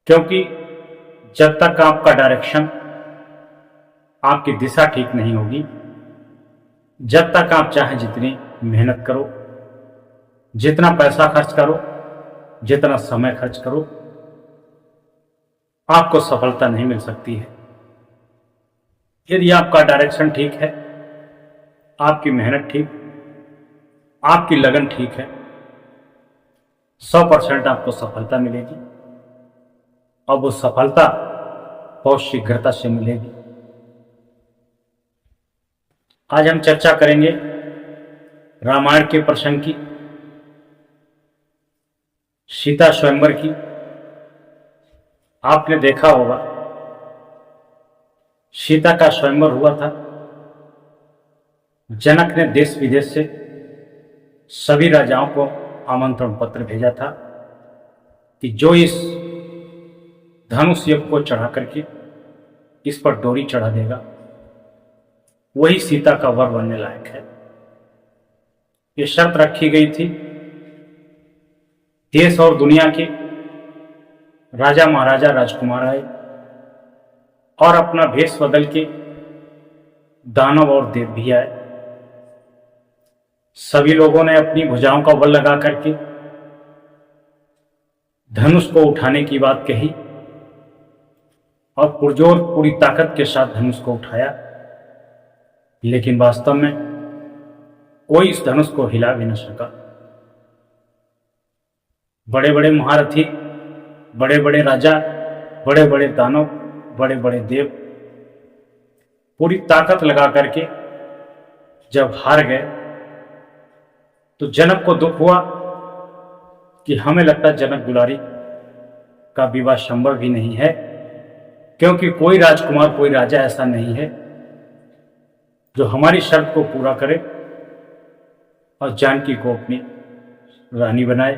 क्योंकि जब तक आपका डायरेक्शन, आपकी दिशा ठीक नहीं होगी, जब तक आप चाहे जितनी मेहनत करो, जितना पैसा खर्च करो, जितना समय खर्च करो, आपको सफलता नहीं मिल सकती है। यदि आपका डायरेक्शन ठीक है, आपकी मेहनत ठीक, आपकी लगन ठीक है, 100% आपको सफलता मिलेगी और वो सफलता बहुत शीघ्रता से मिलेगी। आज हम चर्चा करेंगे रामायण के प्रसंग की, सीता स्वयंवर की। आपने देखा होगा सीता का स्वयंवर हुआ था। जनक ने देश विदेश से सभी राजाओं को आमंत्रण पत्र भेजा था कि जो इस धनुष यज्ञ को चढ़ा करके इस पर डोरी चढ़ा देगा, वही सीता का वर बनने लायक है। ये शर्त रखी गई थी। देश और दुनिया के राजा महाराजा राजकुमार आए और अपना भेष बदल के दानव और देव भी आए। सभी लोगों ने अपनी भुजाओं का बल लगा करके धनुष को उठाने की बात कही और पुरजोर पूरी ताकत के साथ धनुष को उठाया, लेकिन वास्तव में कोई इस धनुष को हिला भी न सका। बड़े बड़े महारथी, बड़े बड़े राजा, बड़े बड़े दानव, बड़े बड़े देव पूरी ताकत लगा करके जब हार गए तो जनक को दुख हुआ कि हमें लगता है जनक दुलारी का विवाह संभव भी नहीं है, क्योंकि कोई राजकुमार, कोई राजा ऐसा नहीं है जो हमारी शर्त को पूरा करे और जानकी को अपनी रानी बनाए।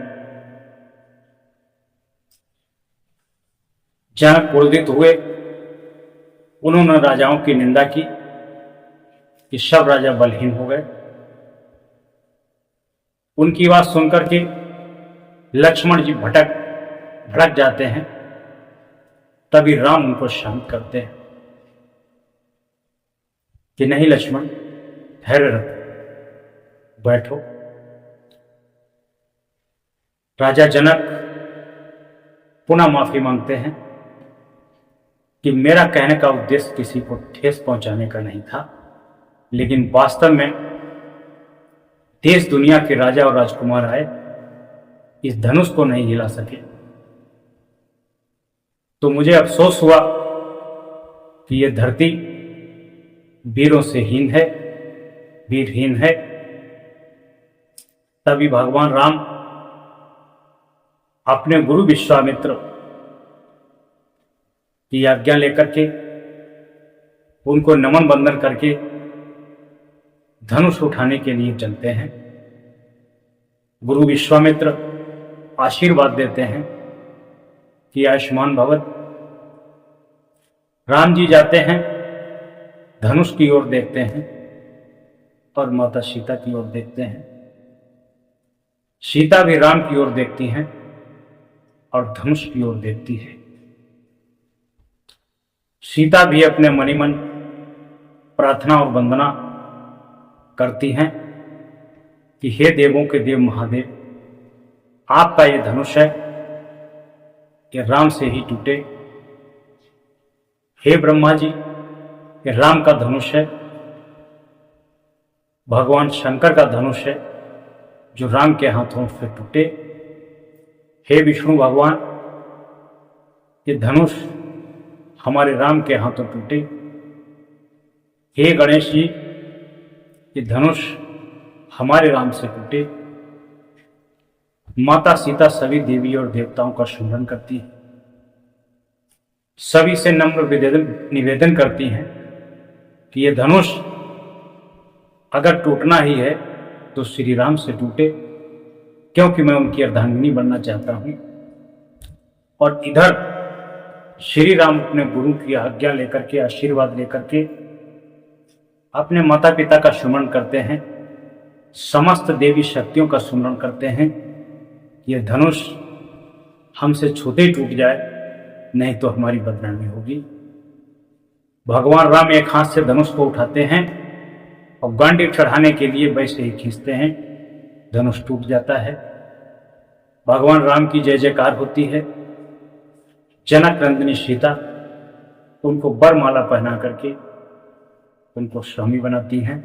जनक क्रोधित हुए। उन्होंने राजाओं की निंदा की कि सब राजा बलहीन हो गए। उनकी बात सुनकर के लक्ष्मण जी भड़क जाते हैं। तभी राम उनको शांत करते हैं कि नहीं लक्ष्मण, धैर्य रखो, बैठो। राजा जनक पुनः माफी मांगते हैं कि मेरा कहने का उद्देश्य किसी को ठेस पहुंचाने का नहीं था, लेकिन वास्तव में देश दुनिया के राजा और राजकुमार आए, इस धनुष को नहीं हिला सके, तो मुझे अफसोस हुआ कि यह धरती वीरों से हीन है, वीरहीन है। तभी भगवान राम अपने गुरु विश्वामित्र की आज्ञा लेकर के, उनको नमन बंदन करके धनुष उठाने के लिए चलते हैं। गुरु विश्वामित्र आशीर्वाद देते हैं कि आयुष्मान भवत्। राम जी जाते हैं, धनुष की ओर देखते हैं और माता सीता की ओर देखते हैं। सीता भी राम की ओर देखती हैं और धनुष की ओर देखती है। सीता भी अपने मनि मन प्रार्थना और वंदना करती हैं कि हे देवों के देव महादेव, आपका ये धनुष है कि राम से ही टूटे। हे ब्रह्मा जी, ये राम का धनुष है, भगवान शंकर का धनुष है जो राम के हाथों से टूटे। हे विष्णु भगवान, ये धनुष हमारे राम के हाथों टूटे। हे गणेश जी, ये धनुष हमारे राम से टूटे। माता सीता सभी देवी और देवताओं का सुमरन करती है, सभी से नम्र निवेदन करती हैं कि ये धनुष अगर टूटना ही है तो श्री राम से टूटे, क्योंकि मैं उनकी अर्धांगिनी बनना चाहता हूं। और इधर श्री राम अपने गुरु की आज्ञा लेकर के, आशीर्वाद लेकर के अपने माता पिता का सुमरण करते हैं, समस्त देवी शक्तियों का सुमरण करते हैं। यह धनुष हमसे छूते ही टूट जाए नहीं तो हमारी बदनामी होगी। भगवान राम एक हाथ से धनुष को उठाते हैं और गांडीव चढ़ाने के लिए वैसे ही खींचते हैं, धनुष टूट जाता है। भगवान राम की जय जयकार होती है। जनक नंदिनी सीता उनको वरमाला पहना करके उनको स्वामी बनाती हैं,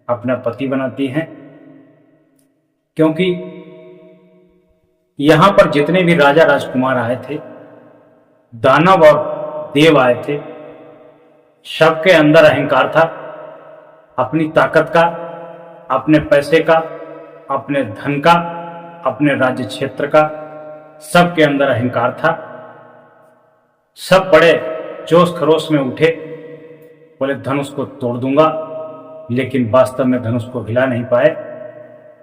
अपना पति बनाती हैं। क्योंकि यहां पर जितने भी राजा राजकुमार आए थे, दानव और देव आए थे, सबके अंदर अहंकार था, अपनी ताकत का, अपने पैसे का, अपने धन का, अपने राज्य क्षेत्र का, सबके अंदर अहंकार था। सब बड़े जोश खरोश में उठे, बोले धनुष को तोड़ दूंगा, लेकिन वास्तव में धनुष को हिला नहीं पाए।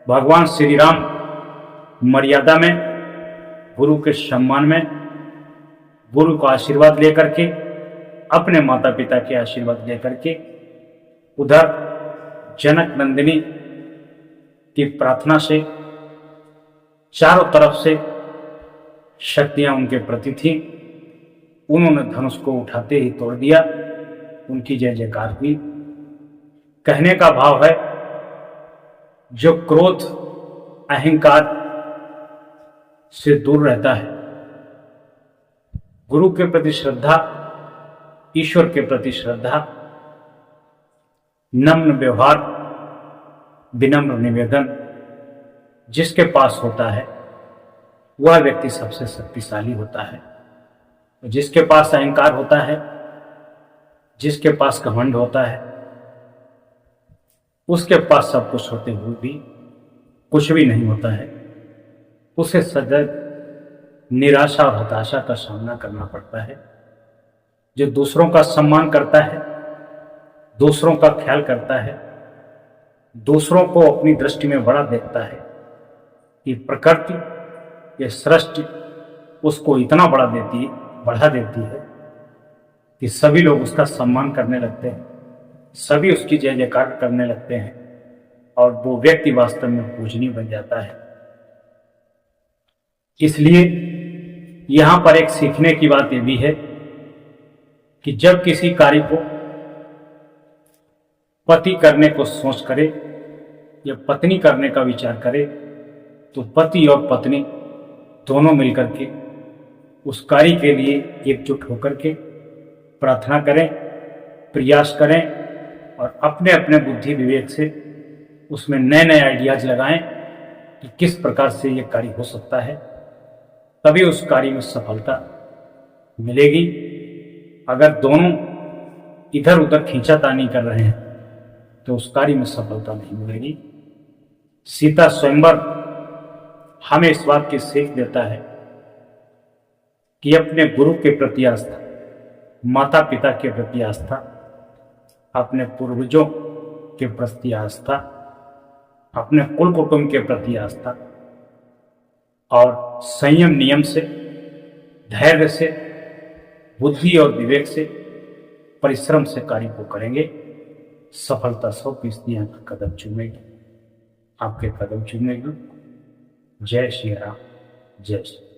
भगवान श्री राम मर्यादा में, गुरु के सम्मान में, गुरु का आशीर्वाद लेकर के, अपने माता पिता के आशीर्वाद लेकर के, उधर जनक नंदिनी की प्रार्थना से चारों तरफ से शक्तियां उनके प्रति थी, उन्होंने धनुष को उठाते ही तोड़ दिया। उनकी जय जयकार हुई। कहने का भाव है, जो क्रोध अहंकार से दूर रहता है, गुरु के प्रति श्रद्धा, ईश्वर के प्रति श्रद्धा, नम्र व्यवहार, विनम्र निवेदन जिसके पास होता है, वह व्यक्ति सबसे शक्तिशाली होता है। जिसके पास अहंकार होता है, जिसके पास घमंड होता है, उसके पास सब कुछ होते हुए भी कुछ भी नहीं होता है। उसे सदैव निराशा और हताशा का सामना करना पड़ता है। जो दूसरों का सम्मान करता है, दूसरों का ख्याल करता है, दूसरों को अपनी दृष्टि में बड़ा देखता है, ये प्रकृति, ये सृष्टि उसको इतना बढ़ा देती है कि सभी लोग उसका सम्मान करने लगते हैं, सभी उसकी जय जयकार करने लगते हैं और वो व्यक्ति वास्तव में पूजनीय बन जाता है। इसलिए यहां पर एक सीखने की बात यह भी है कि जब किसी कार्य को पति करने को सोच करे या पत्नी करने का विचार करे, तो पति और पत्नी दोनों मिलकर के उस कार्य के लिए एकजुट होकर के प्रार्थना करें, प्रयास करें और अपने अपने बुद्धि विवेक से उसमें नए नए आइडियाज लगाएं कि किस प्रकार से ये कार्य हो सकता है। तभी उस कार्य में सफलता मिलेगी। अगर दोनों इधर उधर खींचातानी कर रहे हैं तो उस कार्य में सफलता नहीं मिलेगी। सीता स्वयंवर हमें इस बात की सीख देता है कि अपने गुरु के प्रति आस्था, माता पिता के प्रति आस्था, अपने पूर्वजों के प्रति आस्था, अपने कुल कुटुंब के प्रति आस्था और संयम नियम से, धैर्य से, बुद्धि और विवेक से, परिश्रम से कार्य को करेंगे, सफलता 100% आपका कदम चूमेगी, आपके कदम चूमेगी। जय श्री राम, जय श्री।